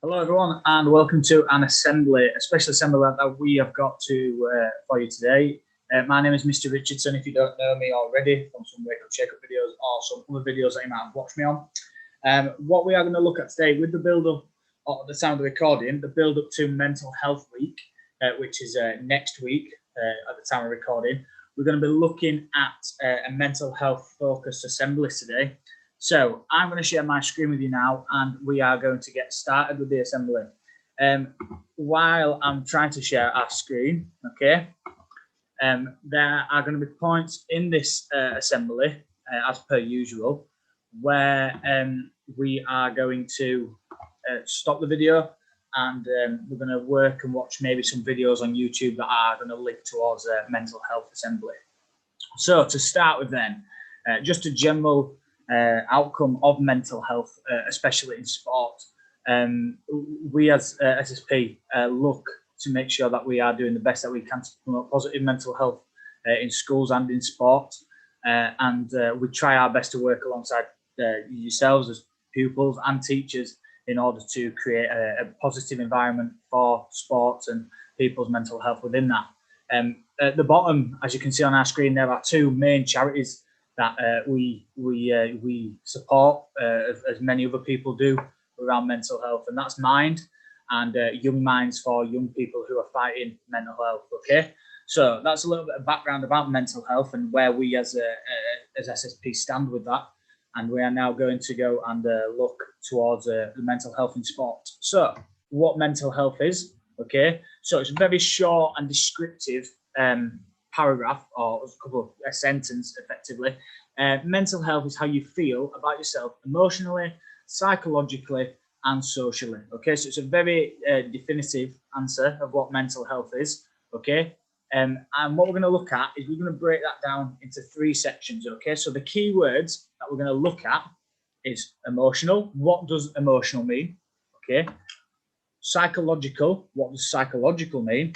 Hello, everyone, and welcome to an assembly, a special assembly that we have got for you today. My name is Mr. Richardson. If you don't know me already from some Wake Up Shake Up videos or some other videos that you might have watched me on, what we are going to look at today with the build up of the sound of the recording, the build up to Mental Health Week, which is next week at the time of recording. We're going to be looking at a mental health focused assembly today. So I'm going to share my screen with you now, and we are going to get started with the assembly. While I'm trying to share our screen, okay, there are going to be points in this assembly, as per usual, where we are going to stop the video, and we're going to work and watch maybe some videos on YouTube that are going to link towards mental health assembly. So to start with then, just a general outcome of mental health, especially in sport. We as SSP look to make sure that we are doing the best that we can to promote positive mental health in schools and in sport. And we try our best to work alongside yourselves as pupils and teachers in order to create a positive environment for sports and people's mental health within that. At the bottom, as you can see on our screen, there are two main charities that we support, as many other people do, around mental health, and that's Mind and Young Minds for young people who are fighting mental health. Okay, so that's a little bit of background about mental health and where we as SSP stand with that. And we are now going to go and look towards the mental health in sport. So, what mental health is? Okay, so it's a very short and descriptive paragraph or a couple of a sentence effectively. Mental health is how you feel about yourself emotionally, psychologically, and socially. Okay, so it's a very definitive answer of what mental health is. Okay, and what we're going to look at is we're going to break that down into three sections. Okay, so the key words that we're going to look at is emotional. What does emotional mean? Okay, psychological. What does psychological mean?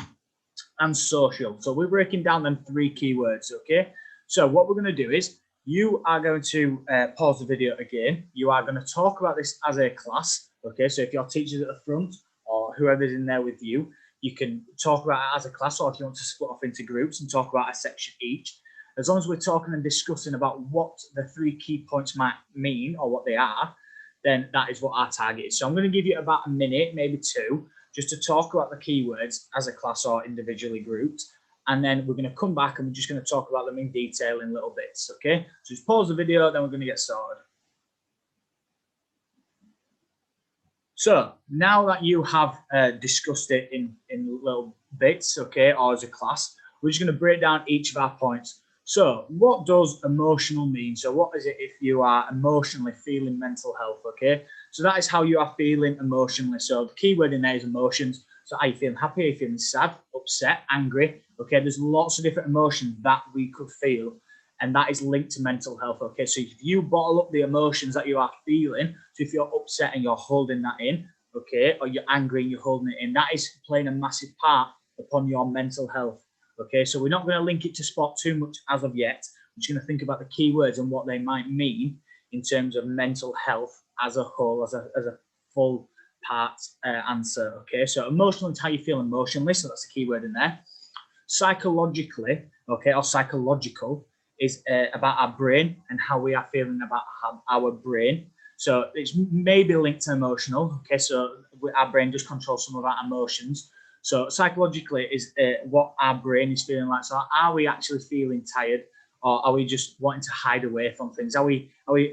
And social. So we're breaking down them three keywords. Okay, so what we're going to do is you are going to pause the video again. You are going to talk about this as a class. Okay, so if your teacher's at the front or whoever's in there with you, you can talk about it as a class, or if you want to split off into groups and talk about a section each. As long as we're talking and discussing about what the three key points might mean or what they are, then that is what our target is. So I'm going to give you about a minute, maybe two, just to talk about the keywords as a class or individually grouped. And then we're going to come back and we're just going to talk about them in detail in little bits. Okay, so just pause the video, then we're going to get started. So now that you have discussed it in little bits, okay, or as a class, we're just going to break down each of our points. So what does emotional mean? So what is it if you are emotionally feeling mental health, okay? So that is how you are feeling emotionally. So the key word in there is emotions. So are you feeling happy? Are you feeling sad, upset, angry? Okay, there's lots of different emotions that we could feel, and that is linked to mental health. Okay, so if you bottle up the emotions that you are feeling, so if you're upset and you're holding that in, okay, or you're angry and you're holding it in, that is playing a massive part upon your mental health. Okay, so we're not going to link it to sport too much as of yet. We're just going to think about the keywords and what they might mean in terms of mental health as a whole, as a full part answer. Okay, so emotional is how you feel emotionally, so that's the keyword in there. Psychologically, okay, or psychological is about our brain and how we are feeling about our brain. So it's maybe linked to emotional. Okay, so our brain does control some of our emotions. So psychologically is what our brain is feeling like. So are we actually feeling tired, or are we just wanting to hide away from things? Are we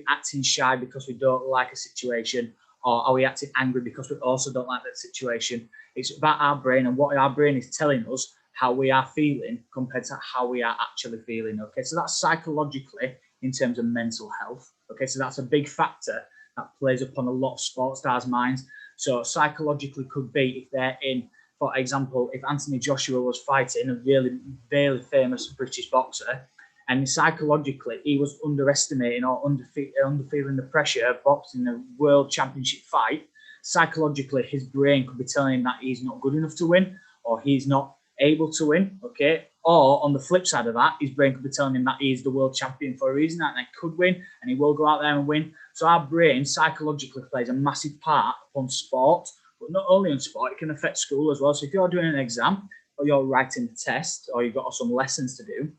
acting shy because we don't like a situation, or are we acting angry because we also don't like that situation? It's about our brain and what our brain is telling us how we are feeling compared to how we are actually feeling. Okay, so that's psychologically in terms of mental health. Okay, so that's a big factor that plays upon a lot of sports stars' minds. So psychologically could be if they're in, for example, if Anthony Joshua was fighting, a really, really famous British boxer, and psychologically he was underestimating or underfeeling the pressure of boxing a world championship fight, psychologically his brain could be telling him that he's not good enough to win, or he's not able to win, okay? Or on the flip side of that, his brain could be telling him that he's the world champion for a reason, and he could win, and he will go out there and win. So our brain psychologically plays a massive part on sport, But not only on sport, it can affect school as well. So if you're doing an exam or you're writing a test or you've got some lessons to do,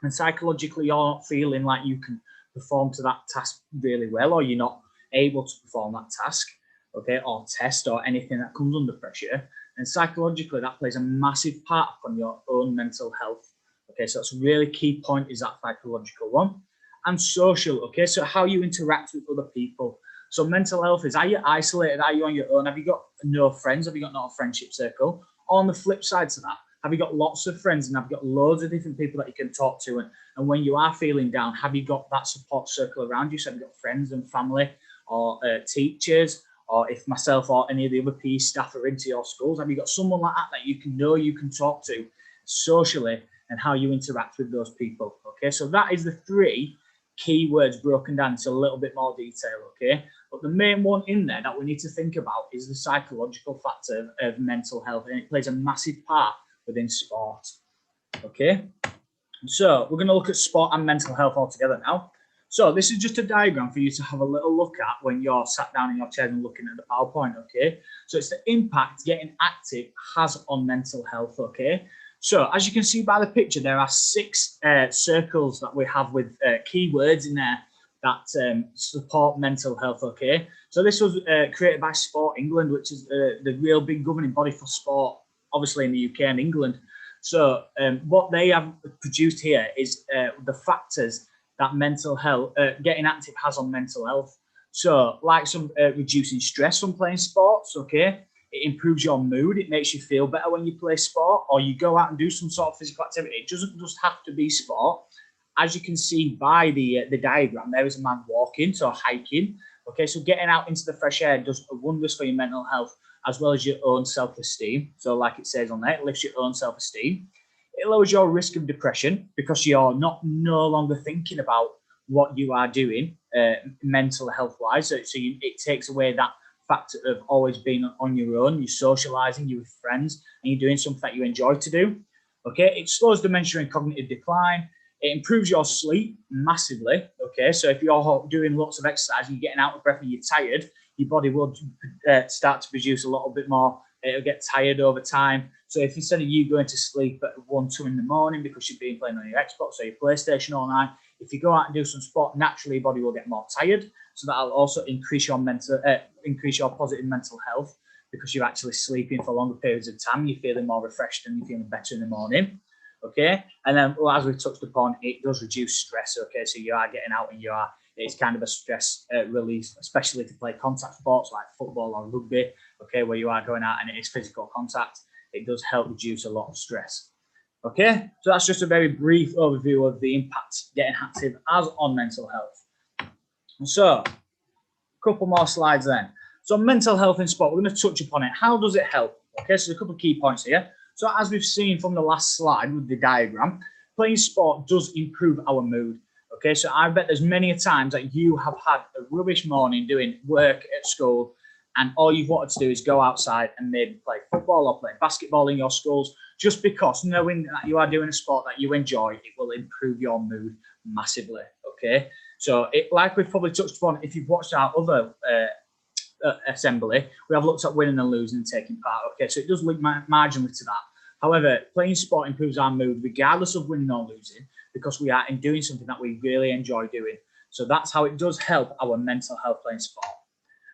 and psychologically you're not feeling like you can perform to that task really well, or you're not able to perform that task, okay, or test or anything that comes under pressure, and psychologically that plays a massive part on your own mental health. Okay, so that's a really key point, is that psychological one. And social, okay, so how you interact with other people. So mental health is, are you isolated? Are you on your own? Have you got no friends? Have you got not a friendship circle? On the flip side to that, have you got lots of friends and have you got loads of different people that you can talk to? And when you are feeling down, have you got that support circle around you? So have you got friends and family or teachers, or if myself or any of the other PE staff are into your schools, have you got someone like that you can talk to socially, and how you interact with those people? Okay, so that is the 3 key words broken down into a little bit more detail, okay? But the main one in there that we need to think about is the psychological factor of mental health, and it plays a massive part within sport, okay? So we're going to look at sport and mental health all together now. So this is just a diagram for you to have a little look at when you're sat down in your chair and looking at the PowerPoint, okay? So it's the impact getting active has on mental health, okay? So as you can see by the picture, there are 6 circles that we have with keywords in there that support mental health, okay? So this was created by Sport England, which is the real big governing body for sport, obviously in the UK and England. So what they have produced here is the factors that mental health, getting active has on mental health. So like some reducing stress from playing sports, okay? It improves your mood. It makes you feel better when you play sport, or you go out and do some sort of physical activity. It doesn't just have to be sport. As you can see by the diagram, there is a man walking, so hiking. Okay, so getting out into the fresh air does wonders for your mental health as well as your own self-esteem. So like it says on there, it lifts your own self-esteem. It lowers your risk of depression because you're no longer thinking about what you are doing mental health-wise. So it takes away that factor of always being on your own. You're socializing, you're with friends, and you're doing something that you enjoy to do. Okay, it slows dementia and cognitive decline. It improves your sleep massively. Okay, so if you're doing lots of exercise and you're getting out of breath and you're tired, your body will start to produce a little bit more. It'll get tired over time. So if instead of you going to sleep at 1, 2 in the morning because you've been playing on your Xbox or your PlayStation all night, if you go out and do some sport, naturally your body will get more tired. So that'll also increase your positive mental health because you're actually sleeping for longer periods of time. You're feeling more refreshed and you're feeling better in the morning. Okay, and then as we've touched upon, it does reduce stress. Okay, so you are getting out and it's kind of a stress release, especially to play contact sports like football or rugby. Okay, where you are going out and it is physical contact. It does help reduce a lot of stress. Okay, so that's just a very brief overview of the impact getting active has on mental health. So, a couple more slides then. So, mental health in sport, we're going to touch upon it. How does it help? Okay, so a couple of key points here. So, as we've seen from the last slide with the diagram, playing sport does improve our mood. Okay, so I bet there's many a times that you have had a rubbish morning doing work at school, and all you've wanted to do is go outside and maybe play football or play basketball in your schools, just because knowing that you are doing a sport that you enjoy, it will improve your mood massively, okay? So like we've probably touched upon, if you've watched our other assembly, we have looked at winning and losing and taking part, okay? So it does link marginally to that. However, playing sport improves our mood regardless of winning or losing because we are in doing something that we really enjoy doing. So that's how it does help our mental health playing sport.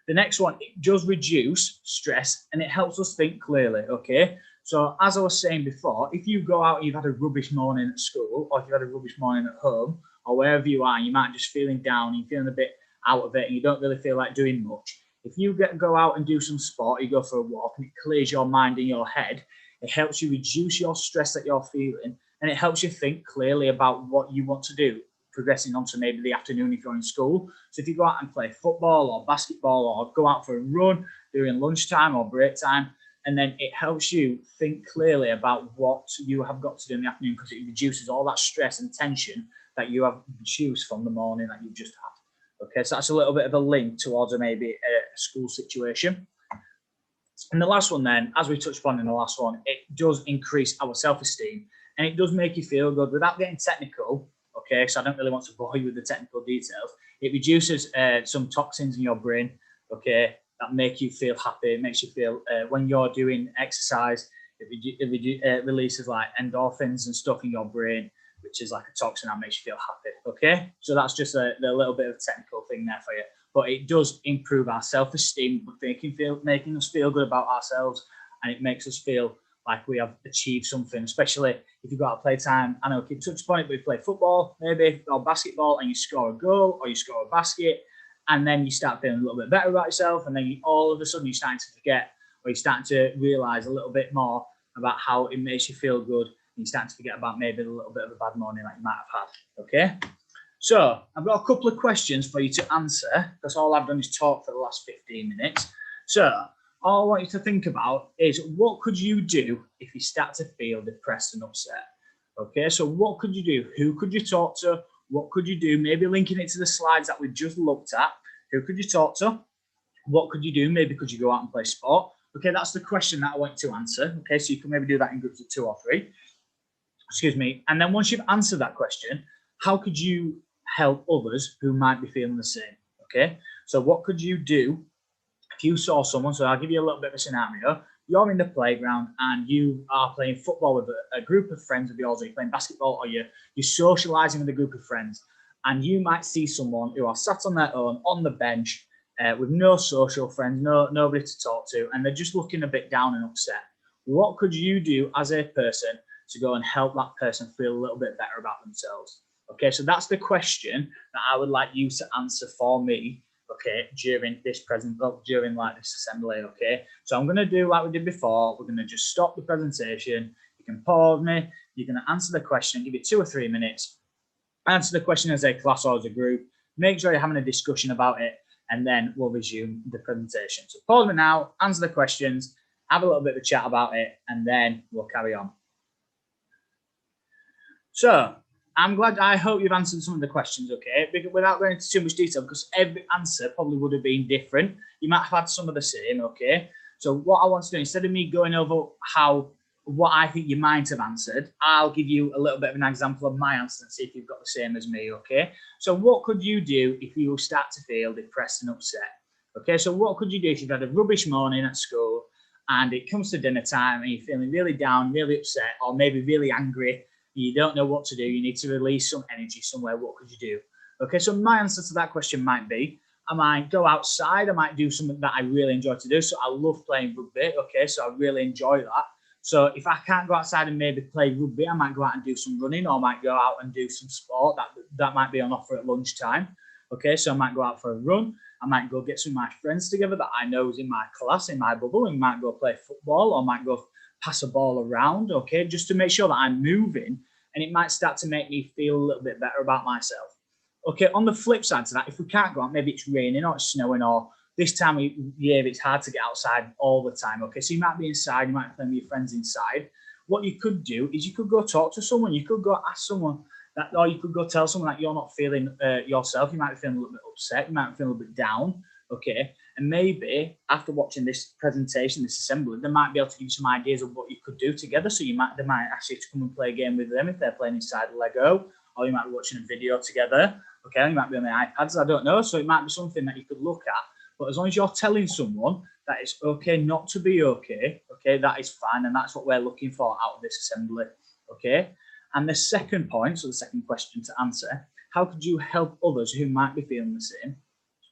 The next one, it does reduce stress and it helps us think clearly, okay? So as I was saying before, if you go out and you've had a rubbish morning at school, or if you've had a rubbish morning at home, or wherever you are, and you might just feeling down, you're feeling a bit out of it, and you don't really feel like doing much. If you go out and do some sport, you go for a walk, and it clears your mind and your head, it helps you reduce your stress that you're feeling, and it helps you think clearly about what you want to do, progressing on to maybe the afternoon if you're in school. So if you go out and play football or basketball or go out for a run during lunchtime or break time, and then it helps you think clearly about what you have got to do in the afternoon because it reduces all that stress and tension that you have produced from the morning that you've just had. Okay, so that's a little bit of a link towards maybe a school situation. And the last one then, as we touched upon in the last one, it does increase our self-esteem and it does make you feel good without getting technical. Okay, so I don't really want to bore you with the technical details. It reduces some toxins in your brain. Okay, that make you feel happy. It makes you feel when you're doing exercise, it releases like endorphins and stuff in your brain, which is like a toxin that makes you feel happy. Okay, so that's just a little bit of a technical thing there for you, but it does improve our self-esteem, making us feel good about ourselves, and it makes us feel like we have achieved something, especially if you've got a playtime. I know I keep touching on it, but you play football, maybe, or basketball, and you score a goal or you score a basket, and then you start feeling a little bit better about yourself, and then all of a sudden you're starting to forget, or you're starting to realize a little bit more about how it makes you feel good, and you're starting to forget about maybe a little bit of a bad morning that you might have had. Okay, so I've got a couple of questions for you to answer, because all I've done is talk for the last 15 minutes. So all I want you to think about is, what could you do if you start to feel depressed and upset? Okay, so what could you do? Who could you talk to? What could you do? Maybe linking it to the slides that we just looked at. Who could you talk to? What could you do? Maybe could you go out and play sport? Okay, that's the question that I want to answer. Okay, so you can maybe do that in groups of 2 or 3. Excuse me. And then once you've answered that question, how could you help others who might be feeling the same? Okay, so what could you do if you saw someone? So I'll give you a little bit of a scenario. You're in the playground and you are playing football with a group of friends of yours, or you're playing basketball, or you're socializing with a group of friends, and you might see someone who are sat on their own on the bench with no social friends, nobody to talk to, and they're just looking a bit down and upset. What could you do as a person to go and help that person feel a little bit better about themselves? Okay, so that's the question that I would like you to answer for me, okay, during this during like this assembly. Okay, so I'm going to do like we did before. We're going to just stop the presentation. You can pause me. You're going to answer the question, give it 2 or 3 minutes, answer the question as a class or as a group, make sure you're having a discussion about it, and then we'll resume the presentation. So pause me now, answer the questions, have a little bit of a chat about it, and then we'll carry on. So I hope you've answered some of the questions, okay? Without going into too much detail, because every answer probably would have been different. You might have had some of the same, okay? So what I want to do, instead of me going over what I think you might have answered, I'll give you a little bit of an example of my answer and see if you've got the same as me, okay? So what could you do if you start to feel depressed and upset? Okay, so what could you do if you've had a rubbish morning at school and it comes to dinner time and you're feeling really down, really upset, or maybe really angry, you don't know what to do, you need to release some energy somewhere, what could you do? Okay, so my answer to that question might be, I might go outside, I might do something that I really enjoy to do. So I love playing rugby, okay, so I really enjoy that. So if I can't go outside and maybe play rugby, I might go out and do some running, or I might go out and do some sport that might be on offer at lunchtime. Okay, so I might go out for a run. I might go get some of my friends together that I know is in my class, in my bubble, and might go play football, or might go pass a ball around, okay, just to make sure that I'm moving, and it might start to make me feel a little bit better about myself. Okay, on the flip side to that, if we can't go out, maybe it's raining or it's snowing, or this time of year it's hard to get outside all the time, okay, so you might be inside, you might be playing with your friends inside. What you could do is you could go talk to someone, you could go ask someone that, or you could go tell someone that you're not feeling yourself, you might be feeling a little bit upset, you might be feeling a little bit down, okay, and maybe after watching this presentation, this assembly, they might be able to give you some ideas of what you could do together. So they might ask you to come and play a game with them if they're playing inside Lego, or you might be watching a video together, okay, you might be on the iPads, I don't know, so it might be something that you could look at. But as long as you're telling someone that it's okay not to be okay, okay, that is fine, and that's what we're looking for out of this assembly, okay? And the second point, so the second question to answer, how could you help others who might be feeling the same?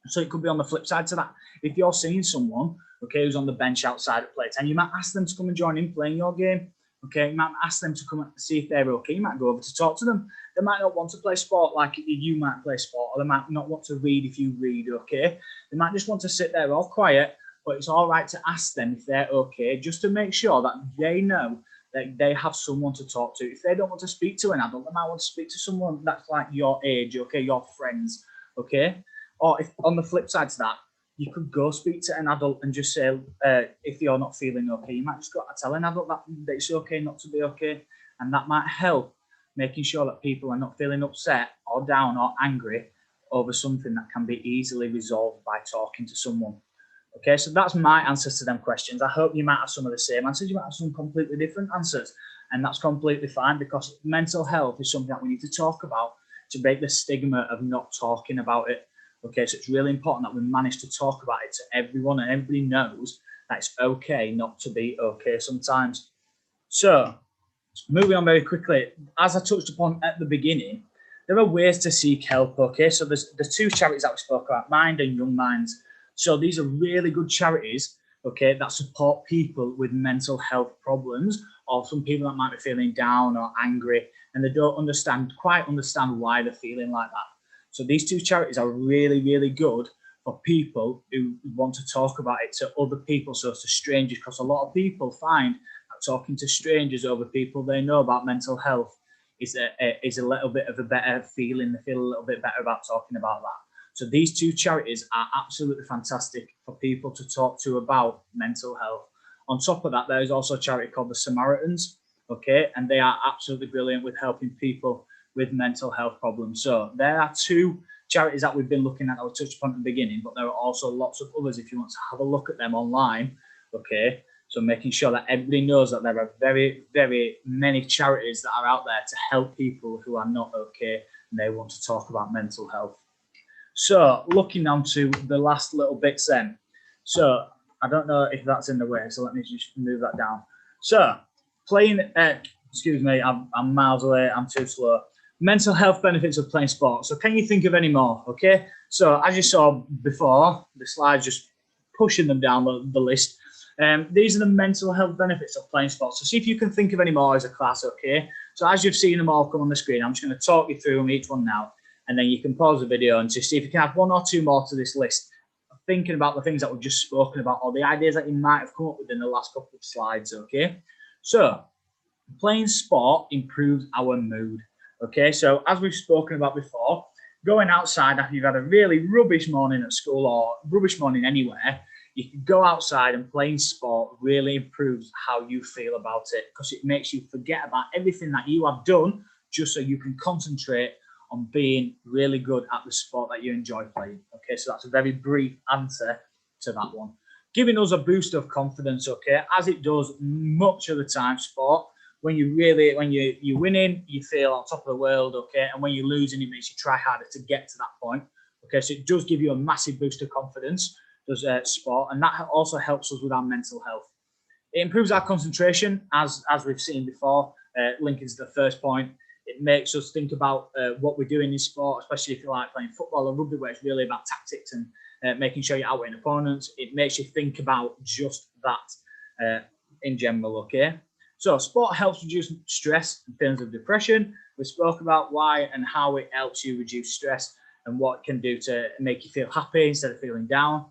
So it could be on the flip side to that. If you're seeing someone, okay, who's on the bench outside at playtime, you might ask them to come and join in playing your game. Okay, you might ask them to come and see if they're okay. You might go over to talk to them. They might not want to play sport like you might play sport, or they might not want to read if you read, okay? They might just want to sit there all quiet, but it's all right to ask them if they're okay, just to make sure that they know that they have someone to talk to. If they don't want to speak to an adult, they might want to speak to someone that's like your age, okay, your friends, okay? Or if on the flip side to that, you could go speak to an adult and just say, if you're not feeling okay, you might just go tell an adult that it's okay not to be okay. And that might help making sure that people are not feeling upset or down or angry over something that can be easily resolved by talking to someone. Okay, so that's my answers to them questions. I hope you might have some of the same answers. You might have some completely different answers. And that's completely fine, because mental health is something that we need to talk about to break the stigma of not talking about it. Okay, so it's really important that we manage to talk about it to everyone, and everybody knows that it's okay not to be okay sometimes. So, moving on very quickly, as I touched upon at the beginning, there are ways to seek help. Okay, so there's the two charities that we spoke about, Mind and Young Minds. So these are really good charities, okay, that support people with mental health problems, or some people that might be feeling down or angry, and they don't quite understand why they're feeling like that. So these two charities are really, really good for people who want to talk about it to other people, so to strangers, because a lot of people find that talking to strangers over people they know about mental health is a little bit of a better feeling. They feel a little bit better about talking about that. So these two charities are absolutely fantastic for people to talk to about mental health. On top of that, there is also a charity called the Samaritans, okay, and they are absolutely brilliant with helping people with mental health problems. So there are two charities that we've been looking at that we touched upon at the beginning, but there are also lots of others if you want to have a look at them online, okay. So making sure that everybody knows that there are very, very many charities that are out there to help people who are not okay and they want to talk about mental health. So looking on to the last little bits then. So I don't know if that's in the way, so let me just move that down. So playing, excuse me, I'm miles away, I'm too slow. Mental health benefits of playing sports. So can you think of any more? Okay. So as you saw before, the slide's just pushing them down the list. These are the mental health benefits of playing sports. So see if you can think of any more as a class, okay? So as you've seen them all come on the screen, I'm just going to talk you through them each one now, and then you can pause the video and just see if you can add one or two more to this list, thinking about the things that we've just spoken about or the ideas that you might have come up with in the last couple of slides, okay? So playing sport improves our mood, okay? So as we've spoken about before, going outside after you've had a really rubbish morning at school or rubbish morning anywhere, you can go outside, and playing sport really improves how you feel about it, because it makes you forget about everything that you have done just so you can concentrate on being really good at the sport that you enjoy playing. Okay, so that's a very brief answer to that one. Giving us a boost of confidence, okay, as it does much of the time, sport. When you're winning, you feel on top of the world, okay, and when you're losing, it makes you try harder to get to that point. Okay, so it does give you a massive boost of confidence, does sport, and that also helps us with our mental health. It improves our concentration, as we've seen before, linking to the first point. It makes us think about what we're doing in sport, especially if you like playing football or rugby, where it's really about tactics and making sure you're outweighing opponents. It makes you think about just that in general, okay? So sport helps reduce stress and feelings of depression. We spoke about why and how it helps you reduce stress and what it can do to make you feel happy instead of feeling down.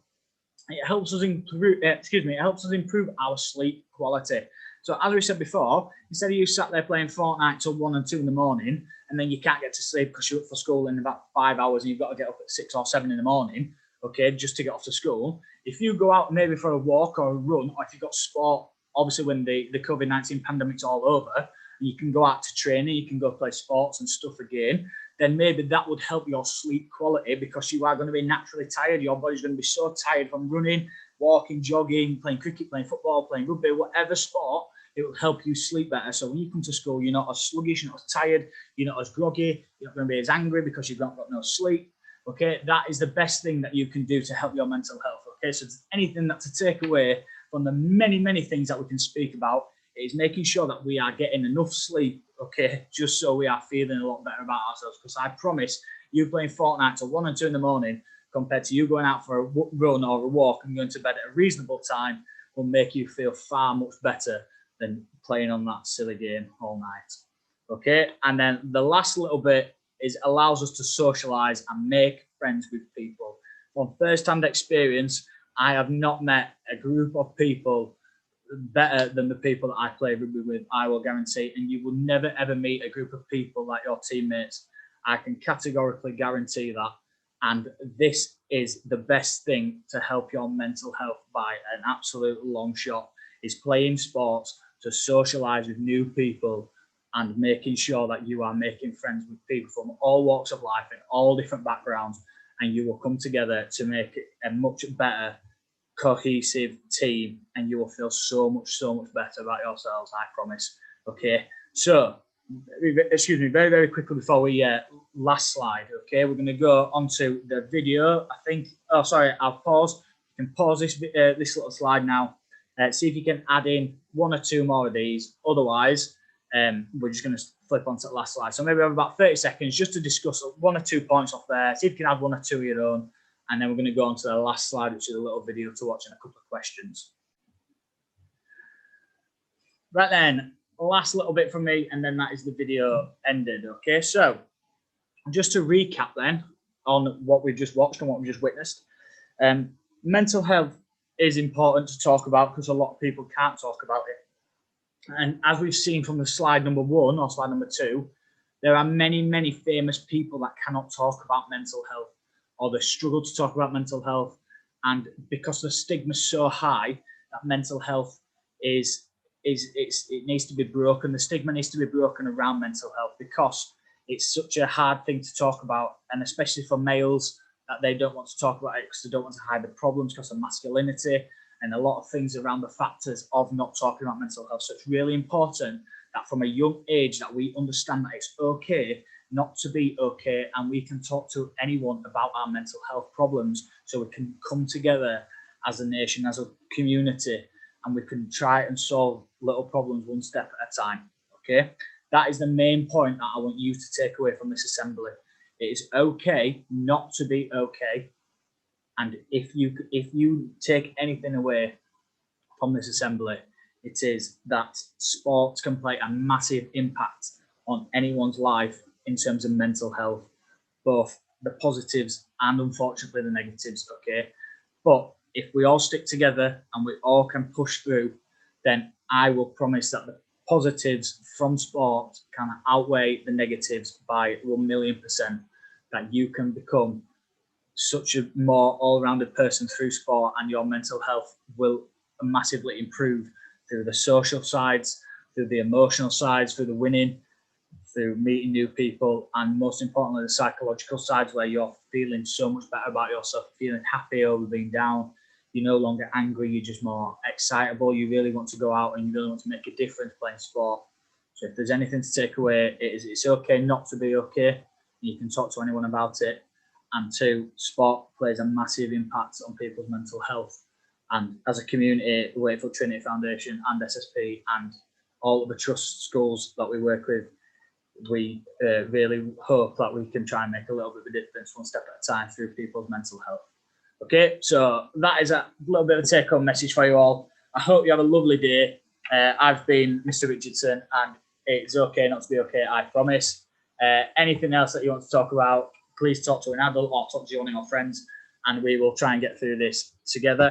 It helps us improve. It helps us improve our sleep quality. So as we said before, instead of you sat there playing Fortnite till 1 and 2 in the morning, and then you can't get to sleep because you're up for school in about 5 hours and you've got to get up at 6 or 7 in the morning, okay, just to get off to school. If you go out maybe for a walk or a run, or if you've got sport, obviously when the COVID-19 pandemic's all over, and you can go out to training, you can go play sports and stuff again, then maybe that would help your sleep quality, because you are going to be naturally tired. Your body's going to be so tired from running, walking, jogging, playing cricket, playing football, playing rugby, whatever sport. It will help you sleep better. So when you come to school, you're not as sluggish, you're not as tired, you're not as groggy, you're not going to be as angry because you've not got no sleep. Okay, that is the best thing that you can do to help your mental health. Okay, so anything that to take away from the many, many things that we can speak about is making sure that we are getting enough sleep, okay, just so we are feeling a lot better about ourselves. Because I promise, you playing Fortnite till 1 and 2 in the morning compared to you going out for a run or a walk and going to bed at a reasonable time will make you feel far much better than playing on that silly game all night. Okay, and then the last little bit is allows us to socialize and make friends with people. From first-hand experience, I have not met a group of people better than the people that I play rugby with, I will guarantee. And you will never ever meet a group of people like your teammates. I can categorically guarantee that. And this is the best thing to help your mental health by an absolute long shot, is playing sports to socialize with new people and making sure that you are making friends with people from all walks of life and all different backgrounds, and you will come together to make it a much better cohesive team, and you will feel so much better about yourselves, I promise. Okay, so excuse me, very, very quickly before we last slide, okay, we're going to go onto the video. I think, oh, sorry, I'll pause. You can pause this little slide now. See if you can add in one or two more of these. Otherwise, we're just going to flip onto the last slide. So maybe we have about 30 seconds just to discuss one or 2 points off there. See if you can add one or two of your own. And then we're going to go on to the last slide, which is a little video to watch and a couple of questions. Right then, last little bit from me, and then that is the video ended. Okay, so just to recap then on what we've just watched and what we've just witnessed, mental health is important to talk about because a lot of people can't talk about it. And as we've seen from the slide number 1 or slide number 2, there are many, many famous people that cannot talk about mental health, or they struggle to talk about mental health. And because the stigma is so high that mental health it needs to be broken. The stigma needs to be broken around mental health because it's such a hard thing to talk about, and especially for males, that they don't want to talk about it because they don't want to hide the problems because of masculinity and a lot of things around the factors of not talking about mental health. So it's really important that from a young age that we understand that it's okay not to be okay, and we can talk to anyone about our mental health problems, so we can come together as a nation, as a community, and we can try and solve little problems one step at a time. Okay, that is the main point that I want you to take away from this assembly. It is okay not to be okay, and if you take anything away from this assembly, it is that sports can play a massive impact on anyone's life in terms of mental health, both the positives and unfortunately the negatives. Okay, but if we all stick together and we all can push through, then I will promise that the positives from sport can outweigh the negatives by 1,000,000%, that you can become such a more all-rounded person through sport, and your mental health will massively improve through the social sides, through the emotional sides, through the winning, through meeting new people, and most importantly, the psychological sides, where you're feeling so much better about yourself, feeling happy over being down. You're no longer angry, you're just more excitable. You really want to go out and you really want to make a difference playing sport. So if there's anything to take away, it's okay not to be okay. You can talk to anyone about it. And 2, sport plays a massive impact on people's mental health. And as a community, the Wakefield Trinity Foundation and SSP and all of the trust schools that we work with, we really hope that we can try and make a little bit of a difference one step at a time through people's mental health. Okay, so that is a little bit of a take-home message for you all. I hope you have a lovely day. I've been Mr. Richardson, and it's okay not to be okay, I promise. Anything else that you want to talk about, please talk to an adult or talk to one of your friends, and we will try and get through this together.